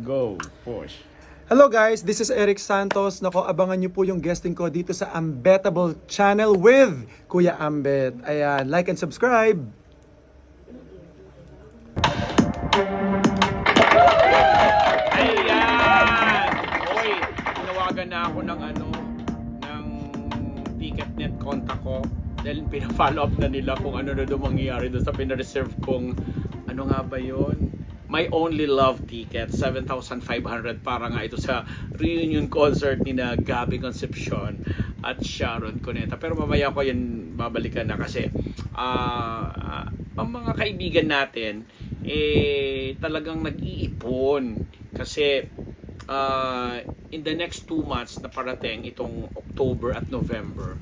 Go, push. Hello guys, this is Eric Santos. Nako, abangan niyo po yung guesting ko dito sa Ambetable Channel with Kuya Ambet. Ayan, like and subscribe. Ayan! Oy, tinawagan na ako ng ng TicketNet contact ko. Dahil pina-follow up na nila kung ano na doon mangyayari doon sa pina-reserve kong ano nga ba yun? My Only Love ticket, 7,500 para nga ito sa reunion concert ni na Gabby Concepcion at Sharon Cuneta. Pero mamaya ko yan babalikan na kasi ang mga kaibigan natin talagang nag-iipon kasi in the next 2 months na parating itong October at November,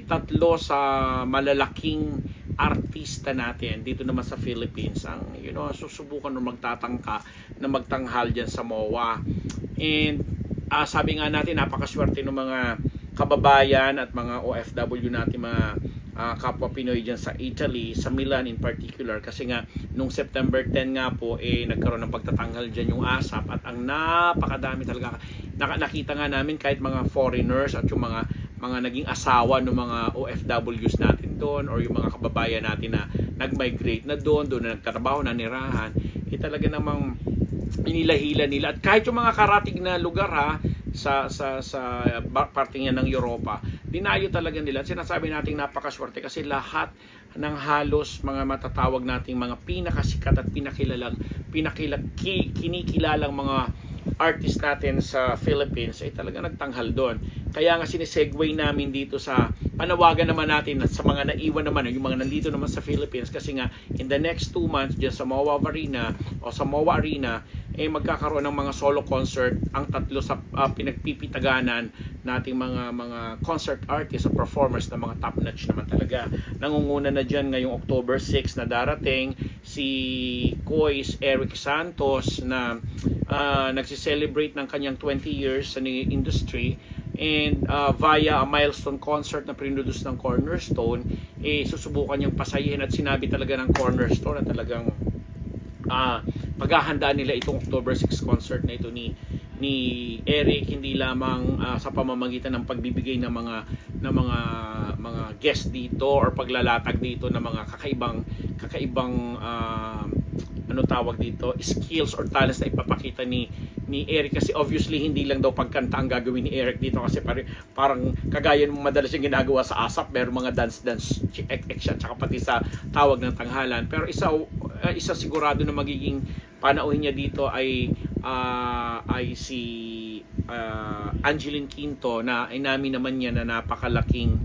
tatlo sa malalaking artista natin dito naman sa Philippines ang susubukan na magtatangka na magtanghal dyan sa MOA. And sabi nga natin, napakaswerte ng mga kababayan at mga OFW natin, mga kapwa Pinoy dyan sa Italy, sa Milan in particular, kasi nga nung September 10 nga po nagkaroon ng pagtatanghal dyan yung ASAP at ang napakadami talaga. Nakita nga namin kahit mga foreigners at yung mga naging asawa ng mga OFWs natin doon or yung mga kababayan natin na nag-migrate na doon na nagtatrabaho, na nirahan, talaga namang inilahila nila. At kahit yung mga karatig na lugar sa parte niya ng Europa, dinayo talaga nila. Sinasabi natin napakaswerte kasi lahat ng halos mga matatawag nating mga pinakasikat at kinikilalang mga artist natin sa Philippines talaga nagtanghal doon. Kaya nga sinisegue namin dito sa panawagan naman natin sa mga naiwan naman, yung mga nandito naman sa Philippines, kasi nga in the next 2 months dyan sa MOA Arena o sa MOA Arena magkakaroon ng mga solo concert ang tatlo sa pinagpipitaganan nating mga concert artists o performers na mga top notch naman talaga. Nangunguna na dyan ngayong October 6 na darating si Kois Eric Santos na nagsiselebrate ng kanyang 20 years sa industry, and via a milestone concert na produce ng Cornerstone, susubukan niyang pasayin at sinabi talaga ng Cornerstone na talagang paghahandaan nila itong October 6 concert na ito ni Eric, hindi lamang sa pamamagitan ng pagbibigay ng mga guest dito or paglalatag dito ng mga kakaibang skills or talents na ipapakita ni Eric, kasi obviously hindi lang daw pagkanta ang gagawin ni Eric dito, kasi parang kagaya ng madalas yung ginagawa sa ASAP, meron mga dance action tsaka pati sa tawag ng tanghalan. Pero isa sigurado na magiging panauhin niya dito ay si Angeline Quinto, na inamin naman niya na napakalaking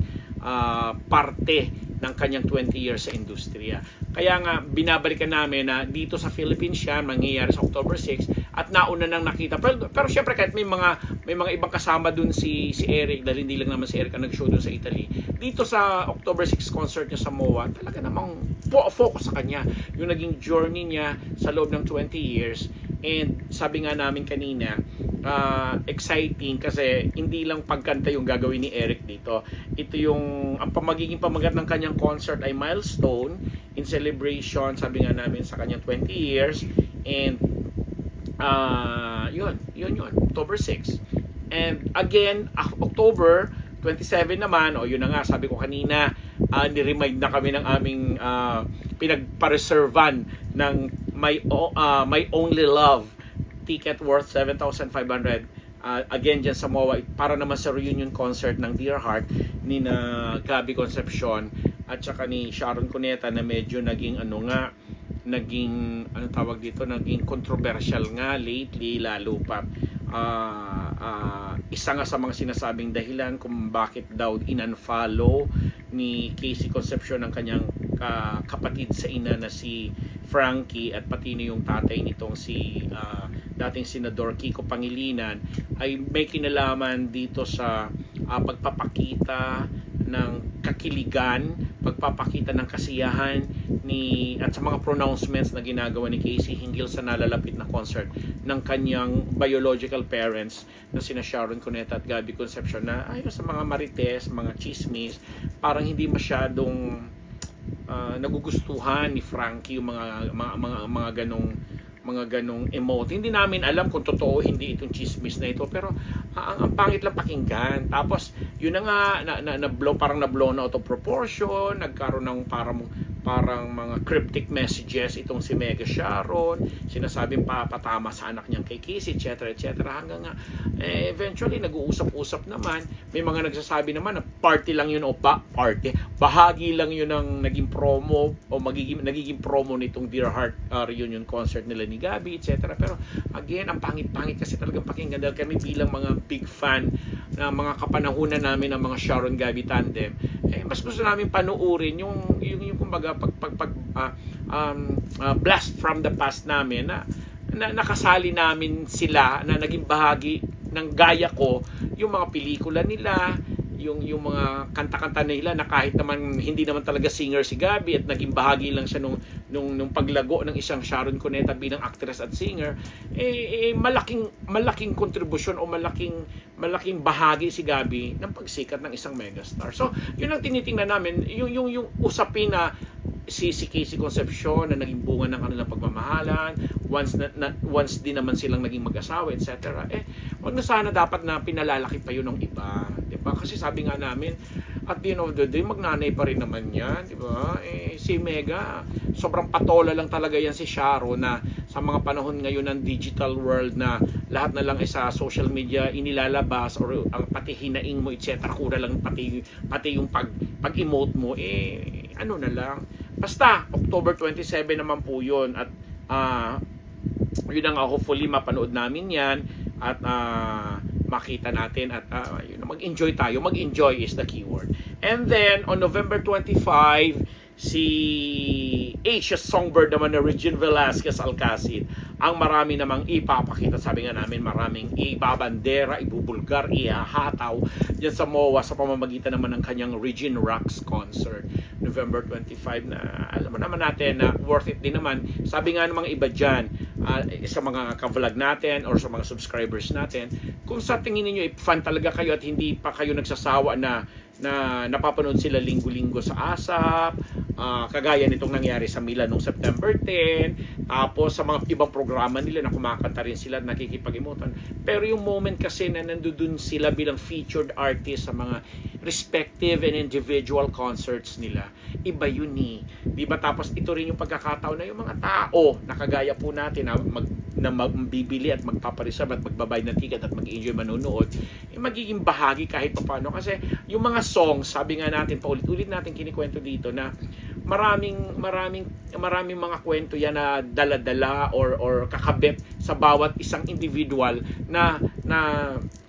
parte ng kanyang 20 years sa industriya. Kaya nga binabalikan namin na dito sa Philippines siya mangyayari sa October 6 at nauna nang nakita. Pero syempre kahit may mga ibang kasama dun si Eric, dahil hindi lang naman si Eric ang nag-show dun sa Italy, dito sa October 6 concert niya sa MOA, talaga namang focus sa kanya yung naging journey niya sa loob ng 20 years. And sabi nga namin kanina, exciting kasi hindi lang pagkanta yung gagawin ni Eric dito. Ito ang magiging pamagat ng kanyang concert ay milestone in celebration, sabi nga namin, sa kanyang 20 years. And yun, October 6. And again, October 27 naman, yun na nga, sabi ko kanina, ni-remind na kami ng aming pinagpareservan ng My Only Love ticket worth 7,500 again dyan sa MOA para naman sa reunion concert ng Dear Heart ni na Gabby Concepcion at saka ni Sharon Cuneta, na medyo naging naging controversial nga lately, lalo pa isa nga sa mga sinasabing dahilan kung bakit daw in-unfollow ni Casey Concepcion ang kanyang kapatid sa ina na si Frankie at pati na yung tatay nitong si dating Senador Kiko Pangilinan, ay may kinalaman dito sa pagpapakita ng kakiligan, pagpapakita ng kasiyahan at sa mga pronouncements na ginagawa ni Casey hinggil sa nalalapit na concert ng kanyang biological parents na sina Sharon Cuneta at Gabby Concepcion, na ayon sa mga marites, mga chismis, parang hindi masyadong nagugustuhan ni Frankie yung mga ganong mga ganong emote. Hindi namin alam kung totoo hindi itong chismis na ito, pero ang pangit lang pakinggan. Tapos yun na nga parang na-blown out of proportion, nagkaroon ng parang mga cryptic messages itong si Mega Sharon, sinasabing papatama sa anak niyang kay Kissy, etc. hanggang nga eventually nag-uusap-usap naman. May mga nagsasabi naman na party lang yun o bahagi lang yun ng naging promo o nagiging promo nitong Dear Heart reunion concert nila ni Gabby, etc. Pero again, ang pangit-pangit kasi talagang pakinggan dahil kami bilang mga big fan na mga kapanahunan namin ng mga Sharon Gabby tandem, mas gusto namin panuurin yung kumbaga blast from the past namin na nakasali namin sila, na naging bahagi ng gaya ko yung mga pelikula nila, yung mga kanta-kanta nila na kahit naman hindi naman talaga singer si Gabby at naging bahagi lang siya nung paglago ng isang Sharon Cuneta bilang actress at singer, malaking kontribusyon o malaking bahagi si Gabby ng pagsikat ng isang megastar. So, yun ang tinitingnan namin, yung usapin na si Casey Concepcion na naging bunga ng kanilang pagmamahalan, once din naman silang naging mag-asawa, etc. Wag na sana dapat na pinalalaki pa yun ng iba, di ba? Kasi sabi nga namin, at the end of the day, magnanay pa rin naman yan, di ba? Si Mega, sobrang patola lang talaga yan si Sharon, na sa mga panahon ngayon ng digital world na lahat na lang sa social media inilalabas or ang pati hinaing mo, etc. Kura lang pati yung pag-emote mo, ano na lang. Basta, October 27 naman po yun. At yun ang hopefully mapanood namin yan. At makita natin. At mag-enjoy tayo. Mag-enjoy is the keyword. And then, on November 25, si Asia's Songbird naman na Regine Velasquez Alcacid ang marami namang ipapakita. Sabi nga namin, maraming ibabandera, ibubulgar, ihahataw dyan sa MOA sa pamamagitan naman ng kanyang Regine Rocks concert November 25 na alam mo naman natin na worth it din naman. Sabi nga ng mga iba dyan, sa mga ka-vlog natin or sa mga subscribers natin, kung sa tingin niyo fan talaga kayo at hindi pa kayo nagsasawa na napapanood sila linggo-linggo sa ASAP, kagaya nitong nangyari sa Milan noong September 10, tapos sa mga ibang programa nila na kumakanta rin sila at nakikipag-emotan. Pero yung moment kasi na nandoon sila bilang featured artist sa mga respective and individual concerts nila, iba yun diba? Tapos ito rin yung pagkakataon na yung mga tao na kagaya po natin na magbibili at magpapareserve at magbabayad ng ticket at mag-enjoy manonood, magiging bahagi kahit paano. Kasi yung mga songs, sabi nga natin, paulit-ulit natin kinikwento dito na maraming mga kwento yan na dala-dala or kakabit sa bawat isang individual na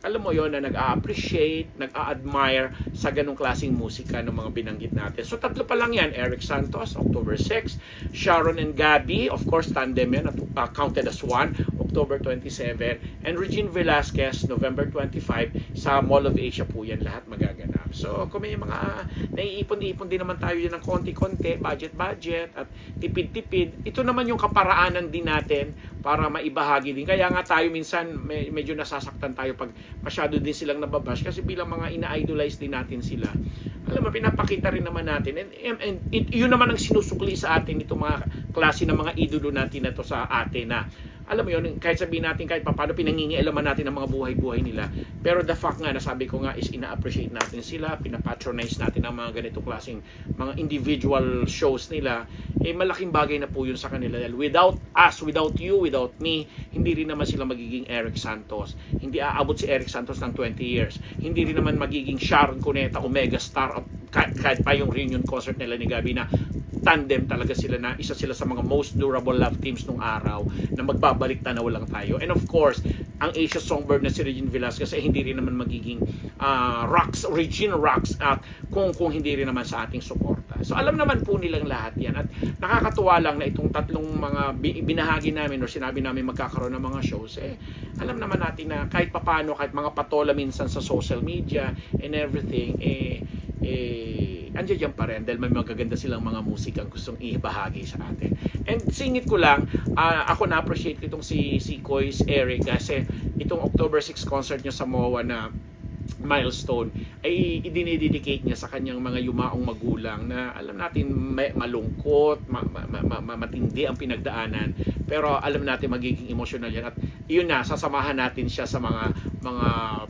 alam mo yon, na nag-a-appreciate, nag-a-admire sa ganong klaseng musika ng mga binanggit natin. So tatlo pa lang yan, Eric Santos, October 6, Sharon and Gabby, of course tandem yan, counted as one, October 27, and Regine Velasquez, November 25, sa Mall of Asia po yan lahat magaganap. So kung may mga naiipon-ipon din naman tayo yan ng konti-konti, budget at tipid-tipid, ito naman yung kaparaanan din natin para maibahagi din. Kaya nga tayo minsan medyo nasasaktan tayo pag masyado din silang nababash kasi bilang mga ina-idolize din natin sila. Alam mo, pinapakita rin naman natin. And yun naman ang sinusukli sa atin itong mga klase ng mga idolo natin na to sa atin na alam mo yun, kahit sabihin natin kahit paano pinangingialaman natin ang mga buhay-buhay nila. Pero the fact nga, nasabi ko nga, is ina-appreciate natin sila, pinapatronize natin ang mga ganito klaseng mga individual shows nila, malaking bagay na po yun sa kanila. Dahil without us, without you, without me, hindi rin naman sila magiging Eric Santos. Hindi aabot si Eric Santos ng 20 years. Hindi rin naman magiging Sharon Cuneta o megastar kahit pa yung reunion concert nila ni Gabby na tandem talaga sila, na isa sila sa mga most durable love teams nung araw na magbabalik tanaw lang tayo. And of course, ang Asia Songbird na si Regine Velasquez hindi rin naman magiging Regine Rocks at kung hindi rin naman sa ating suporta. So alam naman po nilang lahat yan at nakakatuwa lang na itong tatlong mga binahagi namin o sinabi namin magkakaroon ng mga shows, alam naman natin na kahit papano, kahit mga patola minsan sa social media and everything, andiyan pa rin dahil may magaganda silang mga musikang gustong ibahagi sa atin. And singit ko lang, ako na-appreciate ko itong si Kois Eric kasi itong October 6 concert niya sa MOA na milestone ay idinededicate niya sa kanyang mga yumaong magulang na alam natin malungkot, matindi ang pinagdaanan, pero alam natin magiging emotional yan at yun na, sasamahan natin siya sa mga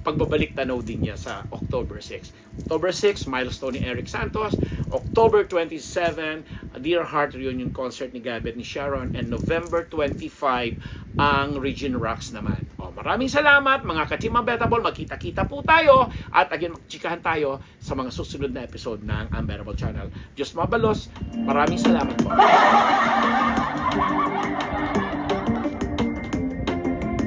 pagbabalik tanaw din niya sa October 6. October 6, milestone ni Eric Santos. October 27, Dear Heart Reunion Concert ni Gabby at ni Sharon, and November 25 ang Regine Rocks naman. Maraming salamat mga ka-Team Unbettable. Magkita-kita po tayo at again magchikahan tayo sa mga susunod na episode ng Unbettable Channel. Diyos mabalos. Maraming salamat po.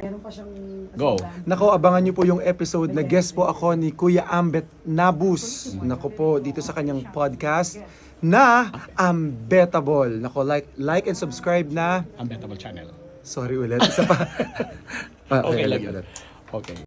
Meron pa siyang Go. Nako, abangan niyo po yung episode na guest po ako ni Kuya Ambet Nabus. Nako po, dito sa kanyang podcast na Unbettable. Nako, like and subscribe na. Unbettable Channel. Sorry ulit, isa pa. Okay lang ulit. Okay.